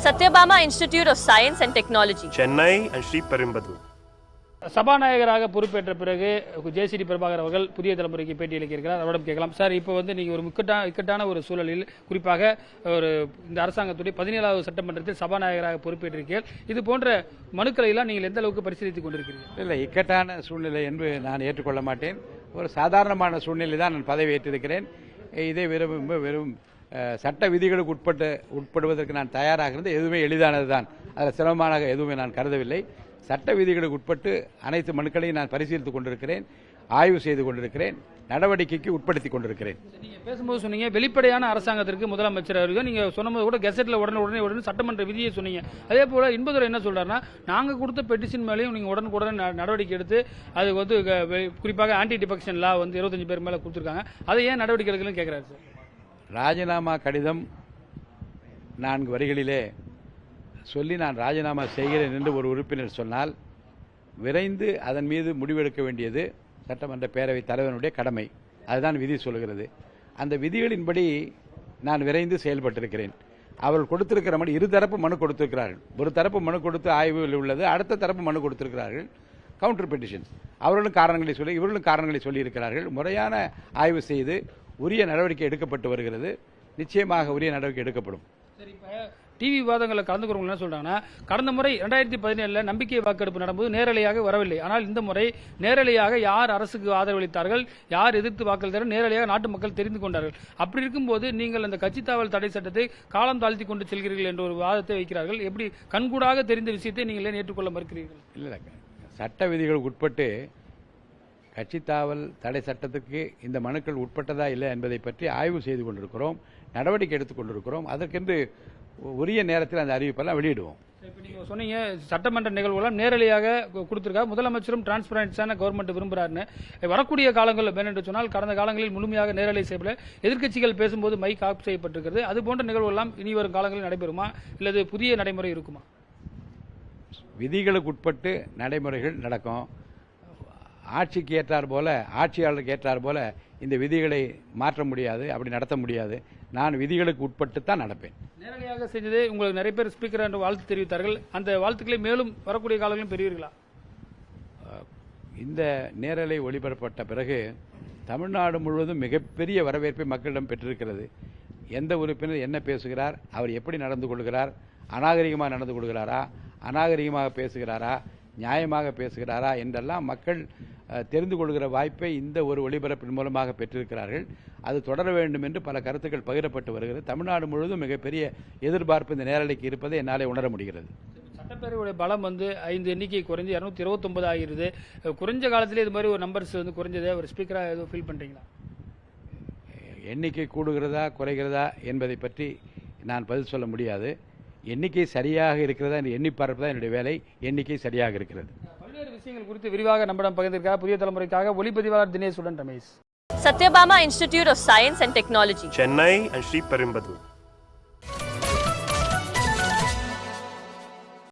Satyabama Institute of Science and Technology, Chennai and Sri Perumbadur. சபாநாயகராக பொறுப்பேற்ற பிறகு JCD Prabhakar அவர்கள் புதிய தலைமுறைக்கு பேட்டியளிக்கிறார். அவரிடம் கேட்கலாம். சார், இப்போ நீங்கள் ஒரு இக்கட்டான ஒரு சூழலில் குறிப்பாக இந்த அரசாங்கத்துடைய 17வது சட்டமன்றத்தில் சபாநாயகராக பொறுப்பேற்றிருக்கீர்கள். இது போன்ற மனுக்களை எல்லாம் நீங்கள் எந்த அளவுக்கு பரிசீலித்துக் கொண்டிருக்கிறீர்கள்? இல்லை, இக்கட்டான சூழ்நிலை என்று நான் ஏற்றுக்கொள்ள மாட்டேன். ஒரு சாதாரணமான சூழ்நிலை தான் நான் பதவி ஏற்றிருக்கிறேன். இதே வெறும் சட்ட விதிகளுக்கு உட்படுவதற்கு நான் தயாராக இருந்து எதுவுமே எளிதானது தான். அதில் சிரமமான எதுவுமே நான் கருதவில்லை. சட்ட விதிகளுக்கு உட்பட்டு அனைத்து மனுக்களையும் நான் பரிசீலித்துக் கொண்டிருக்கிறேன், ஆய்வு செய்து கொண்டிருக்கிறேன், நடவடிக்கைக்கு உட்படுத்திக் கொண்டிருக்கிறேன். நீங்கள் பேசும்போது சொன்னீங்க வெளிப்படையான அரசாங்கத்திற்கு முதலமைச்சர் அவர்கள் நீங்கள் சொன்னபோது கூட கெசட்டில் உடனே சட்டமன்ற விதியை சொன்னீங்க. அதே போல இன்பதுரை என்ன சொல்றாருன்னா, நாங்கள் கொடுத்த பெட்டிஷன் மேலேயும் நீங்கள் உடனுக்குடனே நடவடிக்கை எடுத்து அதுக்கு குறிப்பாக ஆன்டி டிஃபெக்ஷன் லா 25 பேர் மேலே கொடுத்துருக்காங்க, அதை ஏன் நடவடிக்கை எடுக்கலன்னு கேட்குறாரு சார். ராஜினாமா கடிதம் 4 வரிகளிலே சொல்லி நான் ராஜினாமா செய்கிறேன் என்று ஒரு உறுப்பினர் சொன்னால் விரைந்து அதன் மீது முடிவெடுக்க வேண்டியது சட்டமன்ற பேரவைத் தலைவனுடைய கடமை. அதுதான் விதி சொல்கிறது. அந்த விதிகளின்படி நான் விரைந்து செயல்பட்டிருக்கிறேன். அவர்கள் கொடுத்திருக்கிற மனு, இருதரப்பு மனு கொடுத்திருக்கிறார்கள். ஒரு தரப்பு மனு கொடுத்து ஆய்வில் உள்ளது, அடுத்த தரப்பு மனு கொடுத்திருக்கிறார்கள், கவுண்டர் பெட்டிஷன்ஸ். அவர்களும் காரணங்களை சொல்லி இவர்களும் காரணங்களை சொல்லியிருக்கிறார்கள். முறையான ஆய்வு செய்து உரிய நடவடிக்கை எடுக்கப்பட்டு வருகிறது. நிச்சயமாக உரிய நடவடிக்கை எடுக்கப்படும். சரி, இப்போ டிவி விவாதங்களை கலந்துக்கிறவங்க என்ன சொல்றாங்கன்னா, கடந்த முறை 2017 நம்பிக்கை வாக்கெடுப்பு நடந்தபோது நேரலையாக வரவில்லை. ஆனால் இந்த முறை நேரலையாக யார் அரசுக்கு ஆதரவளித்தார்கள், யார் எதிர்த்து வாக்களித்தார்கள், நேரலையாக நாட்டு மக்கள் தெரிந்து கொண்டார்கள். அப்படி இருக்கும்போது நீங்கள் அந்த கட்சி தாவல் தடை சட்டத்தை காலம் தாழ்த்தி கொண்டு செல்கிறீர்கள் என்ற ஒரு வாதத்தை வைக்கிறார்கள். எப்படி கண்கூடாக தெரிந்த விஷயத்தை நீங்கள் ஏன் ஏற்றுக்கொள்ள மறுக்கிறீர்கள்? இல்லை, சட்ட விதிகளுக்கு உட்பட்டு கட்சி தாவல் தடை சட்டத்துக்கு இந்த மனுக்கள் உட்பட்டதா இல்லை என்பதை பற்றி ஆய்வு செய்து கொண்டிருக்கிறோம், நடவடிக்கை எடுத்துக் கொண்டிருக்கிறோம். அதற்கென்று உரிய நேரத்தில் அந்த அறிவிப்பெல்லாம் வெளியிடுவோம். இப்போ நீங்கள் சொன்னீங்க சட்டமன்ற நிகழ்வுகளாம் நேரடியாக கொடுத்துருக்கா, முதலமைச்சரும் டிரான்ஸ்பரன்ஸான கவர்மெண்ட் விரும்புகிறாருன்னு. வரக்கூடிய காலங்களில் என்று சொன்னால் கடந்த காலங்களில் முழுமையாக நேரலை செய்யப்பட எதிர்க்கட்சிகள் பேசும்போது மைக் ஆஃப் செய்யப்பட்டிருக்கிறது. அது போன்ற நிகழ்வுகள்லாம் இனி வரும் காலங்களில் நடைபெறுமா, இல்லது புதிய நடைமுறை இருக்குமா? விதிகளுக்கு உட்பட்டு நடைமுறைகள் நடக்கும். ஆட்சிக்கு ஏற்றார் போல, ஆட்சியாளருக்கு ஏற்றார் போல இந்த விதிகளை மாற்ற முடியாது, அப்படி நடத்த முடியாது. நான் விதிகளுக்கு உட்பட்டு தான் நடப்பேன். நேரடியாக செஞ்சது உங்களுக்கு நிறைய பேர் ஸ்பீக்கர் என்று வாழ்த்து தெரிவித்தார்கள். அந்த வாழ்த்துக்களை மேலும் வரக்கூடிய காலங்களிலும் பெறுவீர்களா? இந்த நேரலை ஒளிபரப்பட்ட பிறகு தமிழ்நாடு முழுவதும் மிகப்பெரிய வரவேற்பை மக்களிடம் பெற்றிருக்கிறது. எந்த உறுப்பினர் என்ன பேசுகிறார், அவர் எப்படி நடந்து கொள்கிறார், அநாகரிகமாக நடந்து கொள்கிறாரா, அநாகரிகமாக பேசுகிறாரா, நியாயமாக பேசுகிறாரா என்றெல்லாம் மக்கள் தெரிந்து கொள்கிற வாய்ப்பை இந்த ஒரு ஒளிபரப்பின் மூலமாக பெற்றிருக்கிறார்கள். அது தொடர வேண்டும் என்று பல கருத்துக்கள் பகிரப்பட்டு வருகிறது. தமிழ்நாடு முழுவதும் மிகப்பெரிய எதிர்பார்ப்பு இந்த நேரலைக்கு இருப்பதை என்னாலே உணர முடிகிறது. சட்டப்பேரவையுடைய பலம் 5 எண்ணிக்கை குறைஞ்சு 229 ஆகிறது. குறைஞ்ச காலத்திலே இது மாதிரி ஒரு நம்பர்ஸ் குறைஞ்சதை ஒரு ஸ்பீக்கராக எதுவும் ஃபீல் பண்ணுறீங்களா? எண்ணிக்கை கூடுகிறதா குறைகிறதா என்பதை பற்றி நான் பதில் சொல்ல முடியாது. எண்ணிக்கை சரியாக இருக்கிறதா என்று எண்ணி பார்ப்பது தான் என்னுடைய வேலை. எண்ணிக்கை சரியாக இருக்கிறது. பல்வேறு விஷயங்கள் குறித்து விரிவாக நம்மிடம் பகிர்ந்திருக்கார் புதிய தலைமுறைக்காக ஒளிப்பதிவாளர் தினேஷுடன் Ramesh. Satyabama Institute of Science and Technology, Chennai and Sri Perumbadur.